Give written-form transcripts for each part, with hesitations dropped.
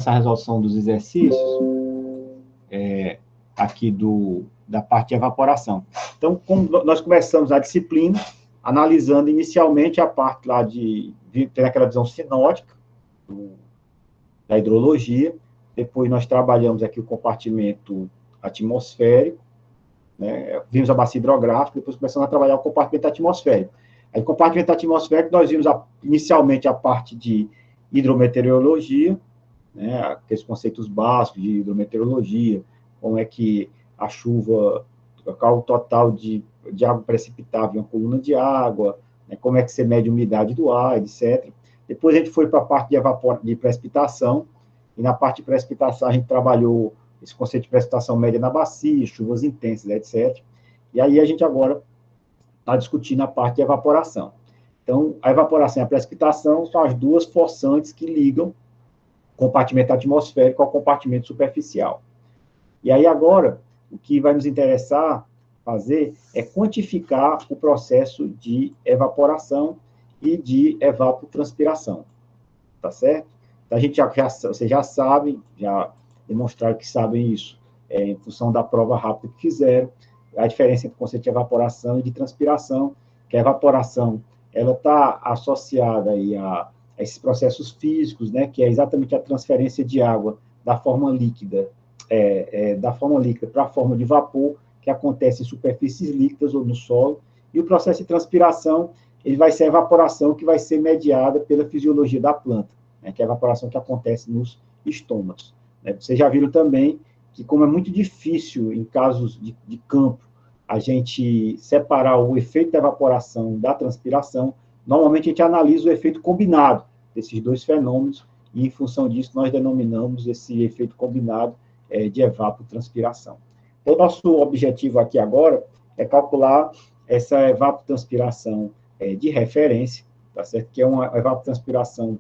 essa resolução dos exercícios, aqui da parte de evaporação. Então, como nós começamos a disciplina, analisando inicialmente a parte lá de ter aquela visão sinótica da hidrologia, depois nós trabalhamos aqui o compartimento atmosférico, né? Vimos a bacia hidrográfica, depois começamos a trabalhar o compartimento atmosférico. Aí, o compartimento atmosférico, nós vimos inicialmente a parte de hidrometeorologia, né? Aqueles conceitos básicos de hidrometeorologia, como é que a chuva, o total de água precipitável em uma coluna de água, né? Como é que você mede a umidade do ar, etc. Depois a gente foi para a parte de precipitação, e na parte de precipitação a gente trabalhou esse conceito de precipitação média na bacia, chuvas intensas, etc. E aí a gente agora está discutindo a parte de evaporação. Então, a evaporação e a precipitação são as duas forçantes que ligam o compartimento atmosférico ao compartimento superficial. E aí agora, o que vai nos interessar fazer é quantificar o processo de evaporação e de evapotranspiração, tá certo? Então, vocês já sabem, já demonstraram que sabem isso, em função da prova rápida que fizeram, a diferença entre o conceito de evaporação e de transpiração, que a evaporação, ela está associada aí a esses processos físicos, né, que é exatamente a transferência de água da forma líquida para a forma de vapor, que acontece em superfícies líquidas ou no solo, e o processo de transpiração, ele vai ser a evaporação que vai ser mediada pela fisiologia da planta, né, que é a evaporação que acontece nos estômatos. Né? Vocês já viram também que, como é muito difícil, em casos de campo, a gente separar o efeito da evaporação da transpiração, normalmente a gente analisa o efeito combinado desses dois fenômenos, e, em função disso, nós denominamos esse efeito combinado de evapotranspiração. Então, nosso objetivo aqui agora é calcular essa evapotranspiração de referência, tá certo? Que é uma evapotranspiração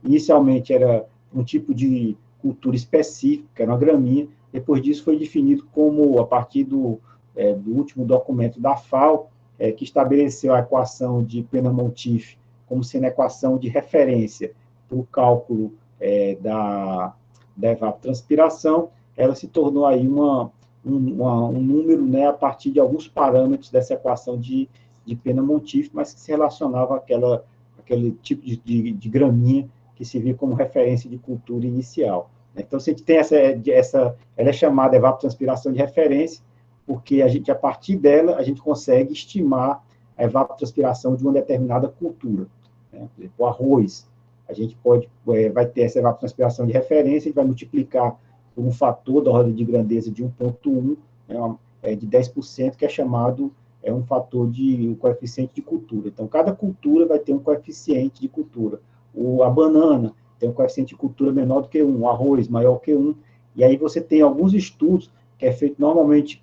inicialmente era um tipo de cultura específica, era uma graminha, depois disso foi definido como, a partir do último documento da FAO, que estabeleceu a equação de Pena-Montiff como sendo a equação de referência para o cálculo da evapotranspiração, ela se tornou aí um número, né, a partir de alguns parâmetros dessa equação de Pena-Montiff, mas que se relacionava àquele tipo de graminha que se via como referência de cultura inicial. Então, se a gente tem ela é chamada evapotranspiração de referência, porque a partir dela, a gente consegue estimar a evapotranspiração de uma determinada cultura. Né? Por exemplo, o arroz, a gente vai ter essa evapotranspiração de referência, a gente vai multiplicar por um fator da ordem de grandeza de 1,1, né, de 10%, que é chamado um fator um coeficiente de cultura. Então, cada cultura vai ter um coeficiente de cultura. A banana tem um coeficiente de cultura menor do que 1, o arroz maior que 1, e aí você tem alguns estudos que é feito normalmente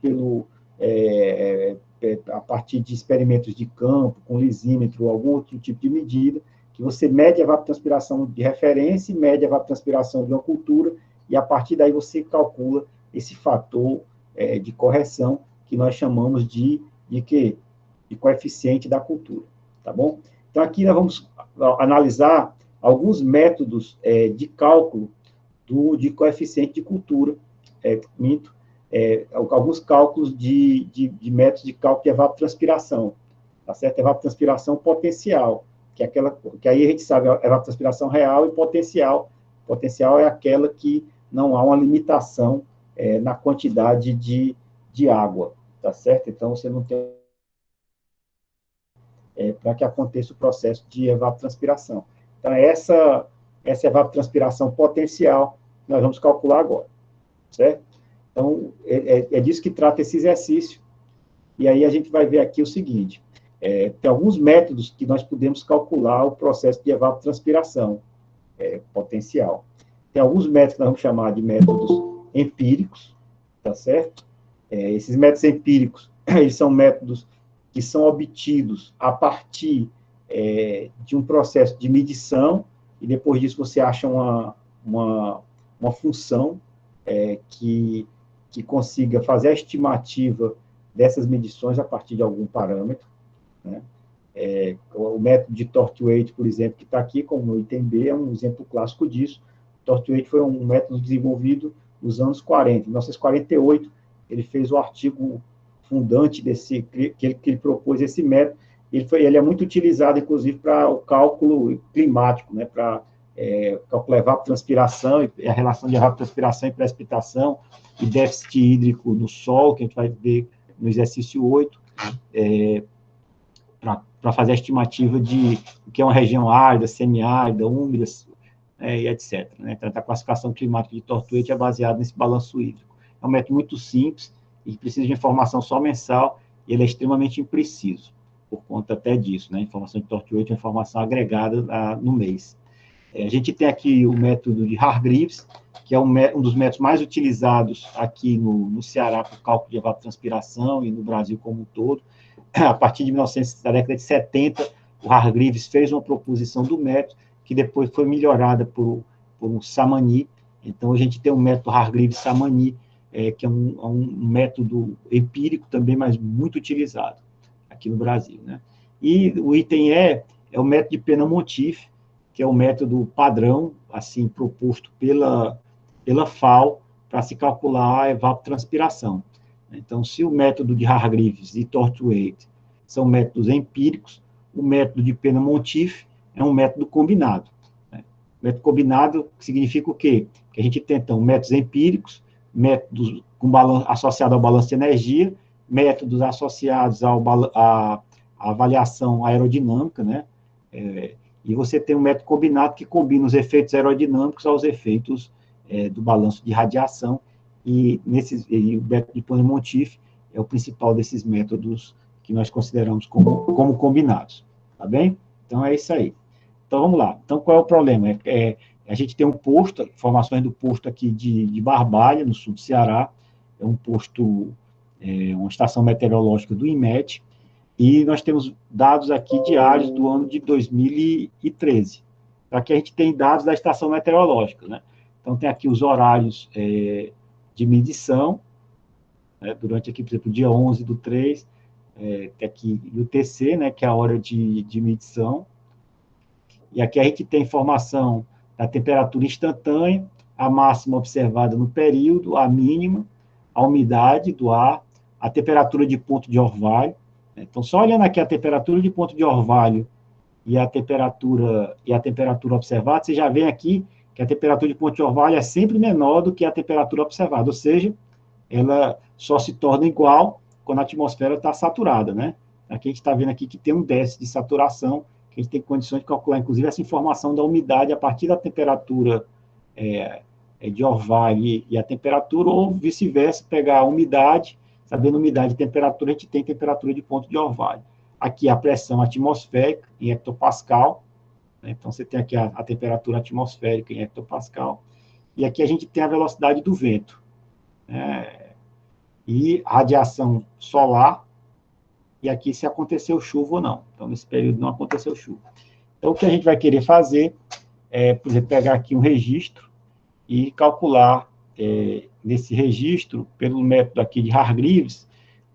a partir de experimentos de campo, com lisímetro ou algum outro tipo de medida, que você mede a evapotranspiração de referência e mede a evapotranspiração de uma cultura, e a partir daí você calcula esse fator de correção, que nós chamamos de quê? De coeficiente da cultura, tá bom? Então, aqui nós vamos analisar alguns métodos de cálculo de coeficiente de cultura, alguns cálculos de métodos de cálculo de evapotranspiração, tá certo? Evapotranspiração potencial, que aí a gente sabe a evapotranspiração real e potencial. Potencial é aquela que não há uma limitação na quantidade de água, tá certo? Então, você não tem para que aconteça o processo de evapotranspiração. Então, essa evapotranspiração potencial nós vamos calcular agora, certo? Então, é disso que trata esse exercício, e aí a gente vai ver aqui o seguinte, tem alguns métodos que nós podemos calcular o processo de evapotranspiração potencial. Tem alguns métodos que nós vamos chamar de métodos empíricos, tá certo? Esses métodos empíricos, eles são métodos que são obtidos a partir de um processo de medição, e depois disso você acha uma função que consiga fazer a estimativa dessas medições a partir de algum parâmetro, né? O método de Torthwaite, por exemplo, que está aqui como item B, é um exemplo clássico disso. Tortuate foi um método desenvolvido nos anos 40. Em 1948, ele fez o artigo fundante que ele propôs esse método. Ele é muito utilizado, inclusive, para o cálculo climático, né, para calcular evapotranspiração, a relação de evapotranspiração e precipitação, e déficit hídrico no solo, que a gente vai ver no exercício 8, para fazer a estimativa de o que é uma região árida, semiárida, úmida, e etc. Né? Então, a classificação climática de Tortuate é baseada nesse balanço hídrico. É um método muito simples, e precisa de informação só mensal, e ele é extremamente impreciso, por conta até disso, né? A informação de Tortuate é informação agregada no mês. A gente tem aqui o método de Hargreaves, que é um dos métodos mais utilizados aqui no Ceará para o cálculo de evapotranspiração e no Brasil como um todo. A partir da década de 70, o Hargreaves fez uma proposição do método, que depois foi melhorada por um Samani. Então, a gente tem o método Hargreaves-Samani, que é um método empírico também, mas muito utilizado aqui no Brasil, né? E o item é o método de Pena-Montife, que é o método padrão, assim, proposto pela FAO, para se calcular a evapotranspiração. Então, se o método de Hargreaves e Tortuate são métodos empíricos, o método de Pena-Montife é um método combinado. Né? Método combinado significa o quê? Que a gente tem, então, métodos empíricos, métodos associados ao balanço de energia, métodos associados à avaliação aerodinâmica, né? E você tem um método combinado que combina os efeitos aerodinâmicos aos efeitos do balanço de radiação, e o método de Pena-Montife é o principal desses métodos que nós consideramos como combinados, tá bem? Então, é isso aí. Então, vamos lá. Então, qual é o problema? A gente tem um posto, informações do posto aqui de Barbalha, no sul do Ceará, é um posto, uma estação meteorológica do INMET, e nós temos dados aqui diários do ano de 2013. Aqui a gente tem dados da estação meteorológica, né? Então, tem aqui os horários de medição, né? Durante aqui, por exemplo, dia 11/3, tem aqui o UTC, né, que é a hora de medição, e aqui a gente tem informação da temperatura instantânea, a máxima observada no período, a mínima, a umidade do ar, a temperatura de ponto de orvalho. Então, só olhando aqui a temperatura de ponto de orvalho e a temperatura observada, você já vê aqui que a temperatura de ponto de orvalho é sempre menor do que a temperatura observada, ou seja, ela só se torna igual quando a atmosfera está saturada, né? Aqui a gente está vendo aqui que tem um déficit de saturação, que a gente tem condições de calcular, inclusive, essa informação da umidade a partir da temperatura de orvalho e a temperatura, ou vice-versa, pegar a umidade, sabendo umidade e temperatura, a gente tem temperatura de ponto de orvalho. Aqui a pressão atmosférica em hectopascal, né? Então você tem aqui a temperatura atmosférica em hectopascal, e aqui a gente tem a velocidade do vento, né? E radiação solar, e aqui se aconteceu chuva ou não. Então, nesse período não aconteceu chuva. Então, o que a gente vai querer fazer por exemplo, pegar aqui um registro e calcular nesse registro, pelo método aqui de Hargreaves,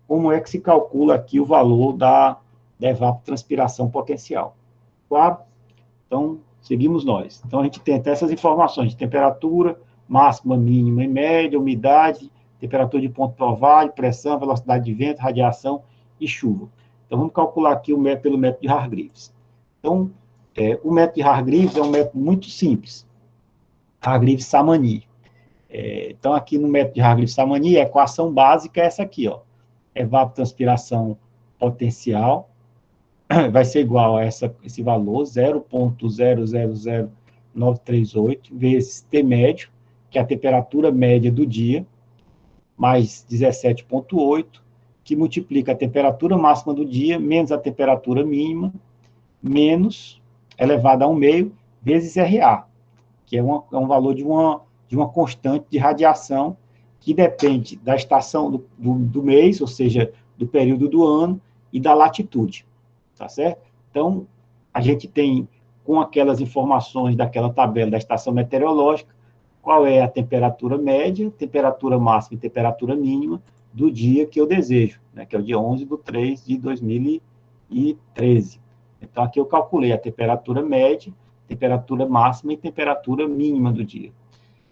como é que se calcula aqui o valor da evapotranspiração potencial. Claro? Então, seguimos nós. Então, a gente tem até essas informações de temperatura, máxima, mínima e média, umidade, temperatura de ponto de orvalho, pressão, velocidade de vento, radiação e chuva. Então, vamos calcular aqui pelo método de Hargreaves. Então, o método de Hargreaves é um método muito simples. Hargreaves-Samani. Então, aqui no método de Hargreaves-Samani, a equação básica é essa aqui, ó. Evapotranspiração potencial vai ser igual a esse valor, 0,000938, vezes T médio, que é a temperatura média do dia, mais 17,8, que multiplica a temperatura máxima do dia, menos a temperatura mínima, menos elevado a 1/2, vezes RA, que é um valor de uma constante de radiação que depende da estação do mês, ou seja, do período do ano, e da latitude, tá certo? Então, a gente tem, com aquelas informações daquela tabela da estação meteorológica, qual é a temperatura média, temperatura máxima e temperatura mínima do dia que eu desejo, né, que é o dia 11/3 de 2013. Então, aqui eu calculei a temperatura média, temperatura máxima e temperatura mínima do dia.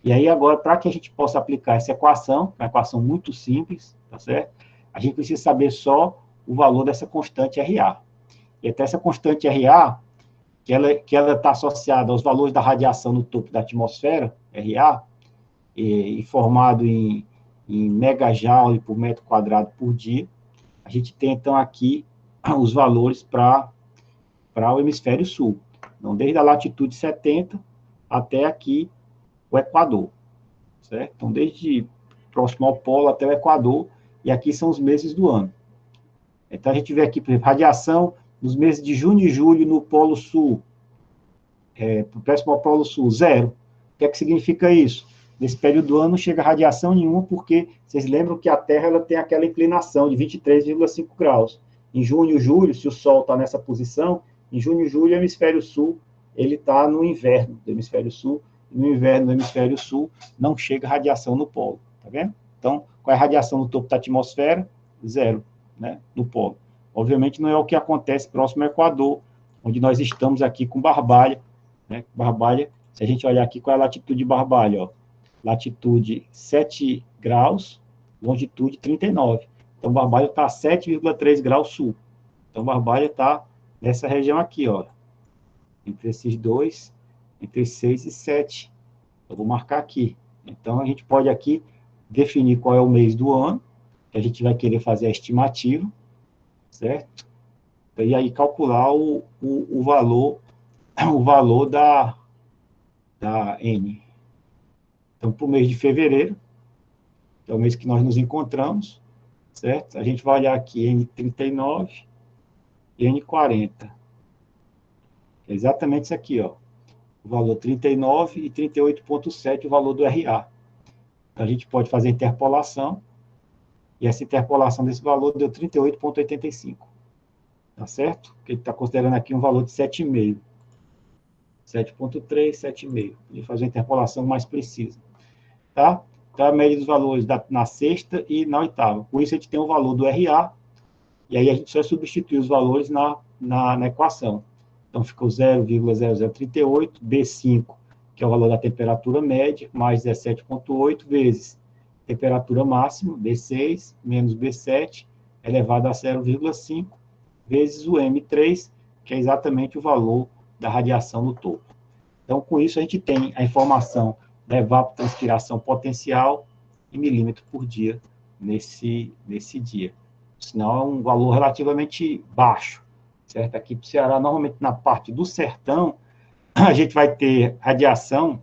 E aí, agora, para que a gente possa aplicar essa equação, uma equação muito simples, tá certo? A gente precisa saber só o valor dessa constante RA. E até essa constante RA, que ela está associada aos valores da radiação no topo da atmosfera, RA, e formado em megajoule por metro quadrado por dia, a gente tem, então, aqui os valores para o hemisfério sul. Então, desde a latitude 70 até aqui o Equador, certo? Então, desde próximo ao polo até o Equador, e aqui são os meses do ano. Então, a gente vê aqui, por exemplo, radiação nos meses de junho e julho no Polo Sul, próximo ao Polo Sul, zero. O que é que significa isso? Nesse período do ano não chega radiação nenhuma, porque vocês lembram que a Terra ela tem aquela inclinação de 23,5 graus. Em junho e julho, se o Sol está nessa posição, em junho e julho, o hemisfério sul ele está no inverno do hemisfério sul, e no inverno do hemisfério sul não chega radiação no polo, tá vendo? Então, qual é a radiação no topo da atmosfera? Zero, né, no polo. Obviamente não é o que acontece próximo ao Equador, onde nós estamos aqui com Barbalha, né? Barbalha, se a gente olhar aqui, qual é a latitude de Barbalha? Ó? Latitude 7 graus, longitude 39. Então, Barbalha está a 7,3 graus sul. Então, Barbalha está nessa região aqui, ó, entre esses dois, entre 6 e 7. Eu vou marcar aqui. Então, a gente pode aqui definir qual é o mês do ano, que a gente vai querer fazer a estimativa, certo? E aí calcular o valor da N. Então, para o mês de fevereiro, que é o mês que nós nos encontramos, certo? A gente vai olhar aqui N39 e N40. É exatamente isso aqui, ó. O valor 39 e 38,7, o valor do RA. Então, a gente pode fazer interpolação, e essa interpolação desse valor deu 38,85. Tá certo? Porque ele está considerando aqui um valor de 7,5. 7,3, 7,5. E fazer uma interpolação mais precisa. Tá? Então, a média dos valores na sexta e na oitava. Com isso, a gente tem o valor do RA, e aí a gente só substitui os valores na equação. Então, ficou 0,0038, B5, que é o valor da temperatura média, mais 17,8, vezes temperatura máxima, B6, menos B7, elevado a 0,5, vezes o M3, que é exatamente o valor da radiação no topo. Então, com isso, a gente tem a informação da evapotranspiração potencial em milímetro por dia nesse dia. Sinal, é um valor relativamente baixo, certo? Aqui para o Ceará, normalmente na parte do sertão, a gente vai ter radiação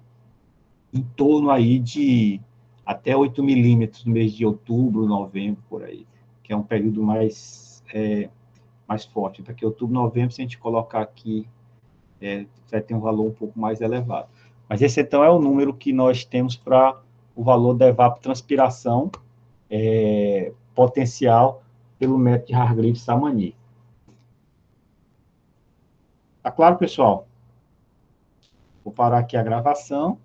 em torno aí de até 8 milímetros no mês de outubro, novembro, por aí, que é um período mais forte. Daqui a outubro, novembro, se a gente colocar aqui, vai ter um valor um pouco mais elevado. Mas esse, então, é o número que nós temos para o valor da evapotranspiração potencial pelo método de Hargreaves-Samani. Tá claro, pessoal? Vou parar aqui a gravação.